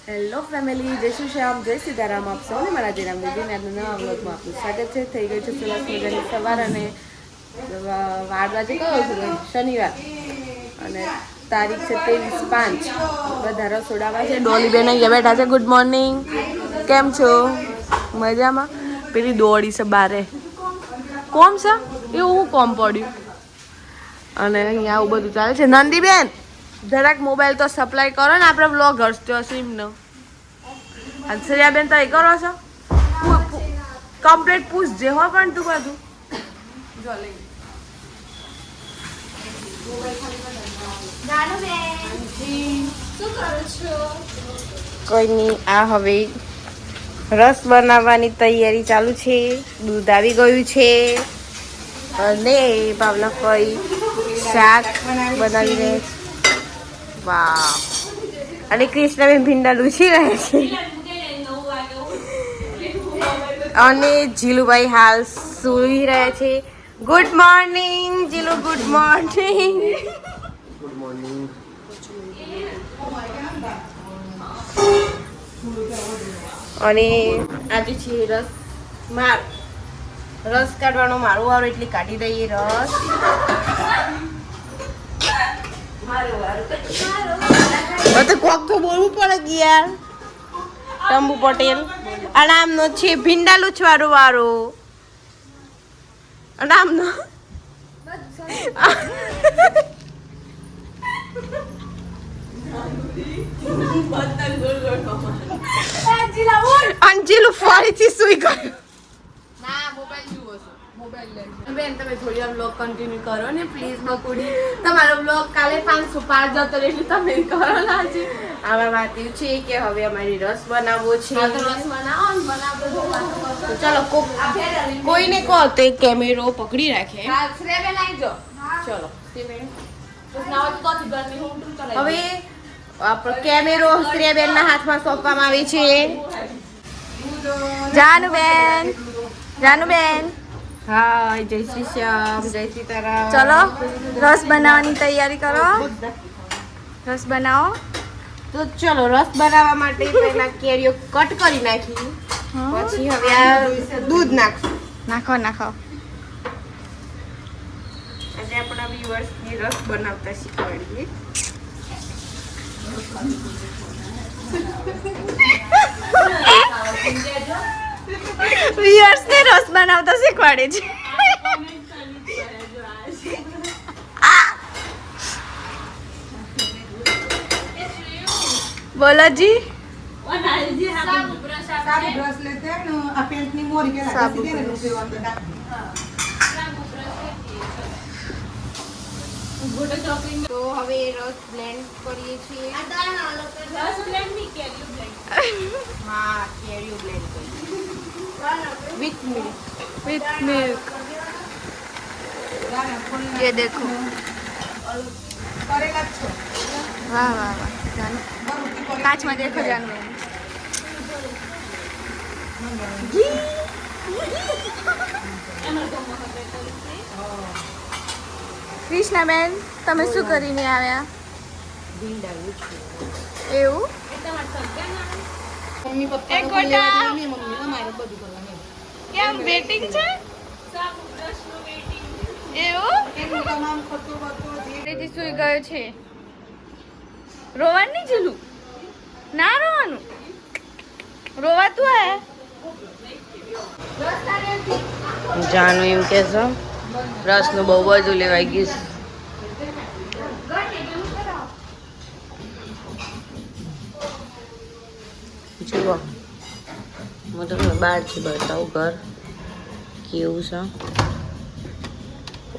Hello family, જય શ્રી શ્યામ, જય સીતારામ. આપ સૌને મારા જયરામ દીદીને નવા વ્લોગમાં આપનું સ્વાગત છે. થઈ ગઈ છે સરસ મજાની સવાર અને 12 વાગે કયો છે શનિવાર અને તારીખ છે 23/5. બધા રસોડામાં છે. ડોલી બેન અહીંયા બેઠા છે. ગુડ મોર્નિંગ, કેમ છો? મજામાં. પેલી દોડી છે બારે. કોમ છે એવું હું કોમ પડ્યું અને અહીંયા આવું બધું ચાલે છે. નંદીબેન જરાક મોબાઈલ તો સપ્લાય કરો ને, આપણે વ્લોગર્સ તો સિમનો. અને શ્રેયાબેન તો એ કરો છો કમ્પ્લીટ પૂછજે હો. પણ તું બધું જો લઈ કોઈ નહીં. આ હવે રસ બનાવવાની તૈયારી ચાલુ છે. દૂધ આવી ગયું છે અને ભાવના કોઈ શાક બનાવી રહે છે. વાહ. અને કૃષ્ણબેન ભીંડા લૂછી રહે છે અને જીલુભાઈ હાલ સૂઈ રહ્યા છે. Good morning Jilu, good morning. Good morning. અને આજે છે રસ કાઢવાનો મારો વારો, એટલે કાઢી દઈએ રસ. તો કોક તો બોલવું પડે કે યાર. ટંબુ પટેલ આ નામનો છે ભીંડા લૂછવાનો વારો. નામનો અંજિલુ ફરીથી સુઈ ગયો. બેન તમે થોડી વાર વ્લોગ કન્ટિન્યુ કરો ને પ્લીઝ. બકુડી તમારો વ્લોગ કાલે 505 જતો એટલે તમે કરો ના છે. આમાં વાત એવું છે કે હવે અમારી રસ બનાવવો છે. ચલો કોઈને કહો તો એક કેમેરો પકડી રાખે. ચલો હવે આપણો કેમેરો શ્રેયાબેનના હાથમાં સોંપવામાં આવે છે. જાનુબેન હા, જય શ્રી શ્યામ, જય સીતારામ. ચલો રસ બનાવવાની તૈયારી કરો. રસ બનાવો તો ચલો રસ બનાવવા માટે પહેલા કેરીઓ કટ કરી નાખી, પછી હવે આ દૂધ નાખશું. નાખો. આજે આપણા વ્યુઅર્સને રસ બનાવતા શીખવાડીએ. વ્યુઅર્સને રસ બનાવતા શીખવાડે છે. બોલો જી. તો હવે રસ બ્લેન્ડ કરીએ છીએ. હા, કેરીઓ બ્લેન્ડ કરીએ વિથ મિલ્ક. ये देखो. वाह वाह वाह. कांच में देखो जानू. કૃષ્ણાબેન તમે શું કરીને આવ્યા? એવું કેમ વેટિંગ છે? એવું સુઈ ગયો છે. રોવાનું નહીં જીલું, ના રોવાનું. રોવાતું હે. જાનુ એમ કે છે રસનું બહુ બધું લેવાઈ ગયું છે. જુઓ હું તમને બહારથી બતાવું ઘર કેવું છે.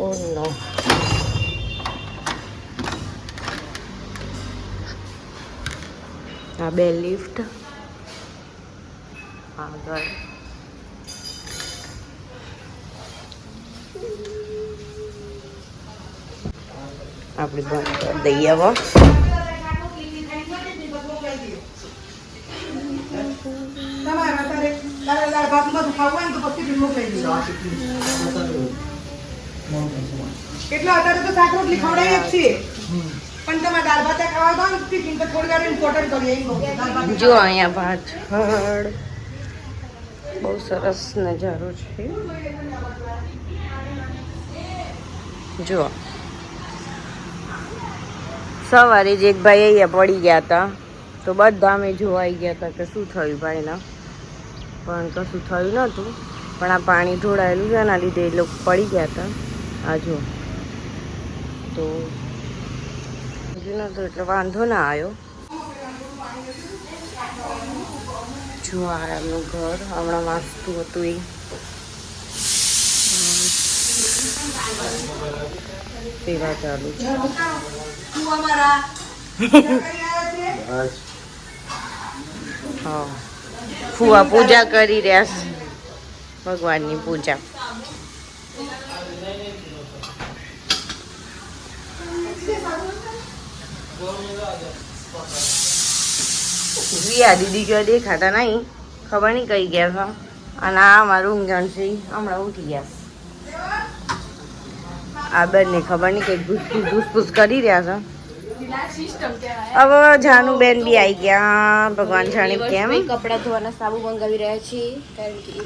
ઓ નો, આ બે લિફ્ટ, આ ઘર. આપણે બંધ કરી દઈએ હવે. કેટલા અત્યારે તો શાક રોટલી ખવડાવી જ છીએ. પણ તમારે દાળ ભાત ખાવા તો ટિફિન તો થોડી વાર ઇમ્પોર્ટન્ટ કરીએ દાળ ભાત જો અહીંયા પાછળ બહુ સરસ નજારો છે. જો સવારે જ એક ભાઈ અહીંયા પડી ગયા હતા તો બધા અમે જોવાઈ ગયા હતા કે શું થયું ભાઈના, પણ કશું થયું નહોતું. પણ આ પાણી ઢોળાયેલું છે એના લીધે એ લોકો પડી ગયા હતા. આ જો તો નહોતું એટલે વાંધો ના આવ્યો. જો આ એમનું ઘર હમણાં વાંચતું હતું એ સેવા ચાલુ છે. હા ફુવા પૂજા કરી રહ્યા છે, ભગવાનની પૂજા. રિયા દીદી ક્યાં દેખાતા નહીં, ખબર નહીં કઈ ગયા હતા. અને આ મારું ઊંઘણ છે હમણાં ઉઠી ગયા. આ બંને ખબર નહીં કઈ ઘૂસપૂસ કરી રહ્યા છે. હવે જાનું બેન બી આવી ગયા. ભગવાન જાણે કેમ કપડા ધોવાના સાબુ મંગાવી રહ્યા છીએ.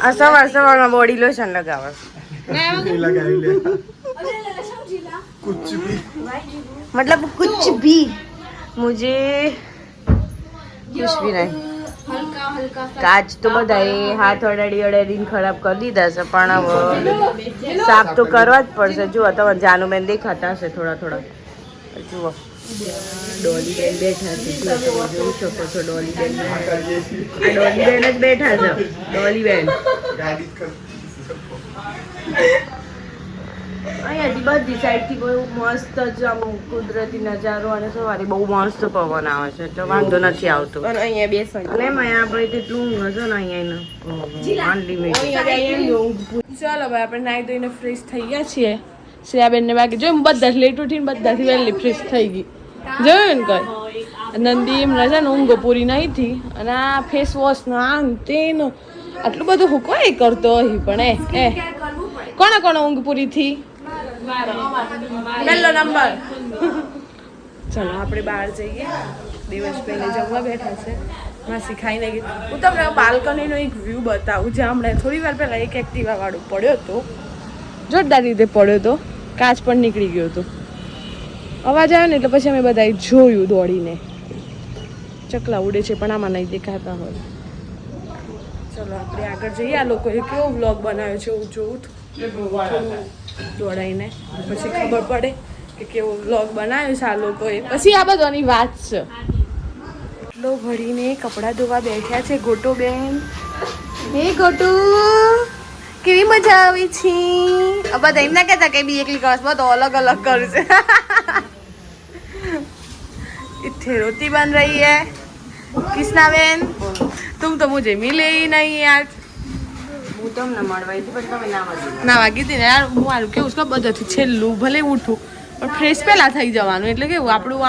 આ સવારમાં બોડી લોશન લગાવે मतलब कुछ भी मुझे कुछ भी नहीं. કાચ તો બધાએ હાથ અડાડીને ખરાબ કરી દીધા છે, પણ હવે સાફ તો કરવા જ પડશે. જુઓ તમે જાનુબેન દેખાતા હશે થોડા. જુઓ ડોલી બેન બેઠા છે. જુઓ તમે જોઈ શકો છો ડોલી બેન જ બેઠા છે. ડોલી બેન અહીંયાથી બધી સાઈડથી બહુ મસ્ત જ આમ કુદરતી નજારો, અને સવારે બહુ મસ્ત પવન આવે છે એટલે વાંધો નથી આવતો. અને અહીંયા બેસણ અને માયા ભાઈ તેટલું ઊંઘ હશે ને અહીંયા અનલિમિટેડ. ચાલો ભાઈ આપણે નાહી ધોઈને ફ્રેશ થઈ ગયા છીએ. શ્રેયાબેનને બાકી જોયું બધા લેટ ઉઠીને બધાથી વહેલી ફ્રેશ થઈ ગઈ. જોયું ને કઈ નંદી એમ રજા ને ઊંઘ પૂરી નહીં થી, અને આ ફેસ વોશ ના આમ તેનો આટલું બધું હું કોઈ કરતો અહીં. પણ એ કોને ઊંઘ પૂરી થી પહેલો નંબર. ચલો આપણે બહાર જઈએ. દિવસ પહેલે જમવા બેઠા છે. માસી ખાઈને ગઈ. હું તમને બાલ્કનીનો એક વ્યૂ બતાવું જ્યાં હમણાં થોડી વાર પહેલાં એક એક્ટિવા વાળું પડ્યો હતો, જોરદાર રીતે પડ્યો હતો, કાચ પણ નીકળી ગયો હતો. અવાજ આવ્યો ને એટલે પછી અમે બધાએ જોયું દોડીને. ચકલા ઉડે છે પણ આમાં નહીં દેખાતા હોય. ચલો આપણે આગળ જઈએ. આ લોકોએ કેવો વ્લોગ બનાવ્યો છે હું જોઉં દોડાઈને પછી ખબર પડે કે કેવો વ્લોગ બનાવ્યો છે આ લોકોએ. પછી આ બધાની વાત છે. એટલો ભરીને કપડાં ધોવા બેઠ્યા છે ગોટો બેન. હે ગોટુ કેવી મજા આવી છે. બધા એમ ના કહેતા કે બી એકલી કરશ, બધો અલગ અલગ કરશે. इतने रोटी बन रही है. कृष्णा बेन तुम तो मुझे मिले ही नहीं आज. હું તમને મળવા આવી પણ તમે ના મળી. ના વાગી હતી ને યાર. હું મારું કેવું છે બધાથી છેલ્લું ભલે ઉઠું પણ ફ્રેશ પહેલા થઈ જવાનું, એટલે કેવું આપણું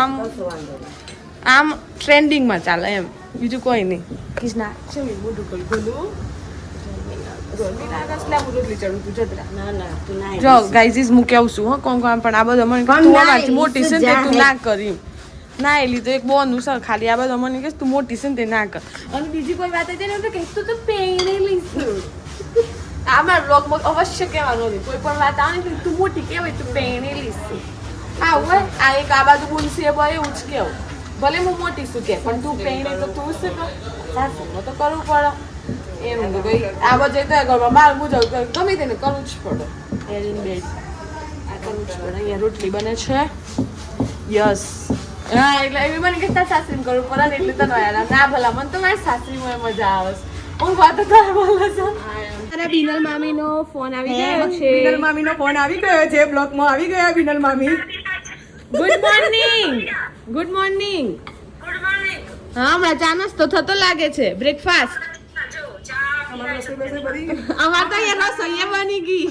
આમ ટ્રેન્ડિંગમાં ચાલે એમ, બીજું કોઈ નહીં. કૃષ્ણા શું મોઢું કરું ગોલું જો ગાઈઝીસ હું કેવું છું હો કોણ પણ આ બધો મને તું અમારથી મોટી છે ને તું ના કરી ના એલી તો એક બોનું છે ખાલી. આ બધો મને કે તું મોટી છે ને તે ના કર. અને બીજી કોઈ વાત હતી ને કે તું તો પહેરેલી છે. આમાં વ્લોગમાં અવશ્ય કહેવાનું હતું કોઈ પણ વાત આવે ને તું મોટી કહેવાય તું પહેરેલી છે. હા હોય આ એક આ બાજુ બોલશે એ ભાઈ એવું જ કેવું. ભલે હું મોટી છું કે પણ તું પહેરે તો તું છે તો સાસુમાં તો કરવું પડે. એમ તો કઈ આ બધે તો ઘરમાં બાર મુજબ ગમે તેને કરવું જ પડે. એની બે આ કરવું જ પડે. અહીંયા રોટલી બને છે. યસ હા એટલે એવી મને કે તાર સાસરીમાં કરવું પડે ને એટલે તને યાર ના ભલા મને તો મારી સાસરીમાં મજા આવે છે. હું વાતો તાર બોલે છે. તારા બિનલ મામીનો ફોન આવી ગયો છે. બિનલ મામીનો ફોન આવી ગયો છે. બ્લોકમાં આવી ગયા બિનલ મામી. Good morning. Good morning. હા હમણાં ચા નાસ્તો થતો લાગે છે. બ્રેકફાસ્ટ અમાર તો અહીંયા રસોઈ બની ગઈ.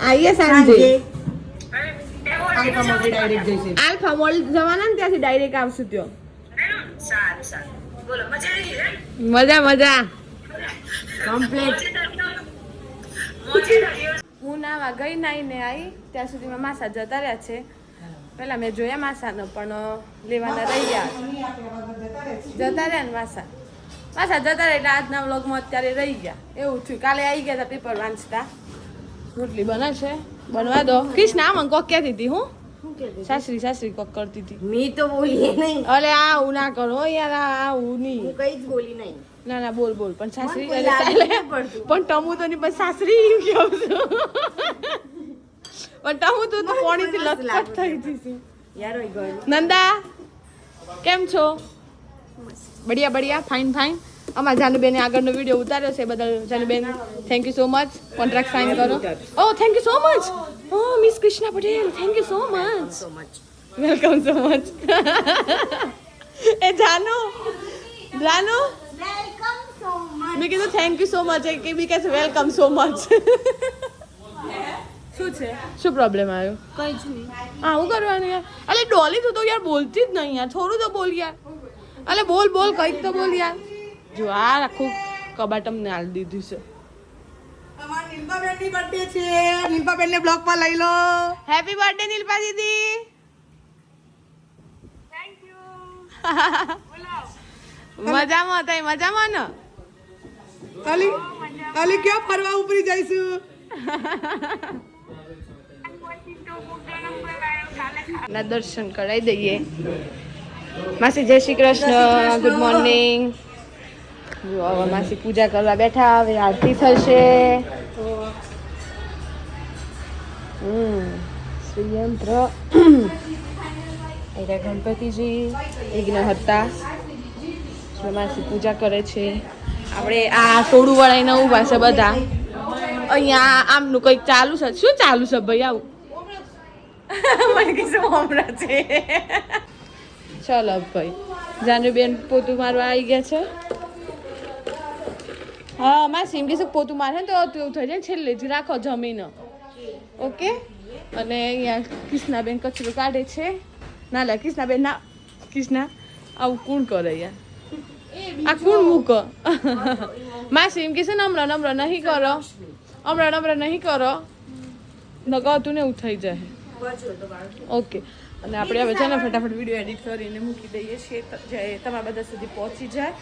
આઈએ સાંજે આલ્ફા મોલ જવાના ને ત્યાંથી ડાયરેક્ટ આવશું ત્યાં. મજા મજા કમ્પ્લીટ. હું નાવા ગઈ નાઈને આવી ત્યાં સુધીમાં માસા જતા રહ્યા છે. પેલા મેં જોયા માસાનો પણ લેવાના રહી ગયા. જતા રહ્યા ને માસા જતા રહ્યા એટલે આજના વ્લોગમાં અત્યારે રહી ગયા એવું થયું. કાલે આવી ગયા હતા પેપર વાંચતા. રોટલી બનશે બનવા દો. કૃષ્ણ આમ કોક કહેતી હતી હું સાસરી કોક કરતી હતી. મી તો બોલી નહીં. અરે આવું ના કરો યાર આવું નહીં. હું કઈ જ બોલી નહીં. ના બોલ પણ સાસરી મને કોઈ લાગે નહીં પડતું. પણ ટમુ તો નહીં પણ સાસરી એમ કહું છું. પણ ટમુ તો પાણીથી લથપથ થઈ જઈશું. યાર હોય ગયું. નંદા કેમ છો? બઢિયા ફાઇન. અમારા જાનુબેને આગળનો વિડીયો ઉતાર્યો છે બદલ Januben thank you so much. Contract sign કરો. ઓ થેન્ક યુ સો મચ. ઓ miss Krishna Patel thank you so much. Welcome so much. એ જાનુ મેં કીધું થેન્ક યુ સો મચ કે બી કહે વેલકમ સો મચ. શું છે? શું પ્રોબ્લેમ આવ્યો? કઈ જ નહીં. હા હું કરવાનું યાર? અલે ડોલી તું તો યાર બોલતી જ નહીં યાર. થોડું તો બોલ યાર. અલે બોલ કંઈક તો બોલ યાર. જો આ આખું કબાટ અમને આલી દીધું છે. અમારી નીલપાબેનની બર્થડે છે. નીલપાબેનને બ્લોગમાં લઈ લો. હેપી બર્થડે નીલપા દીદી. મજામાં હતા મજામાં ને? અલી ક્યાં ફરવા ઉપરી જઈશું? ના દર્શન કરાવી દઈએ. માસી જય શ્રી કૃષ્ણ. Good morning. જો હવે માસી પૂજા કરવા બેઠા. હવે આરતી થશે. શ્રીયંત્ર એરા ગણપતિજી વિઘ્નહર્તા. માસી પૂજા કરે છે. આપણે આ ટોળું વળાઈને ઊભા છે બધા. અહીંયા આમનું કંઈક ચાલુ છે. શું ચાલુ છે ભાઈ આવું? મને કીધું હમણાં છે. ચાલો ભાઈ જાનુબેન પોતું મારવા આવી ગયા છે. હા માસી એમ કીધું પોતું મારે ને તો એવું થઈ જાય છેલ્લે જ રાખો જમીન. ઓકે. અને અહીંયા કૃષ્ણાબેન કચરો કાઢે છે. ના લે કૃષ્ણાબેન ના કૃષ્ણા આવું કોણ કરે યાર? આ કોણ મૂકો? માસી એમ કહેશે ને હમણાં નહીં કરો. હમણાં નહીં કરો નગાતું ને એવું થઈ જાય. ઓકે. અને આપણે હવે છે ને ફટાફટ વિડીયો એડિટ કરીને મૂકી દઈએ છીએ જે તમારા બધા સુધી પહોંચી જાય.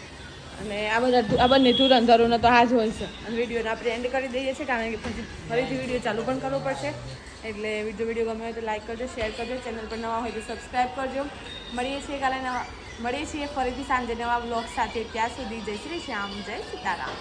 અને આ બંને ધુરંધરોનો તો આ જ હોય છે. અને વિડીયોને આપણે એન્ડ કરી દઈએ છીએ કારણ કે પછી ફરીથી વિડીયો ચાલુ પણ કરવો પડશે. એટલે વિડીયો ગમે હોય તો લાઈક કરજો, શેર કરજો. ચેનલ પર નવા હોય તો સબસ્ક્રાઈબ કરજો. મળીએ છીએ ફરીથી સાંજે નવા બ્લોગ સાથે. ત્યાં સુધી જય શ્રી શ્યામ, જય સીતારામ.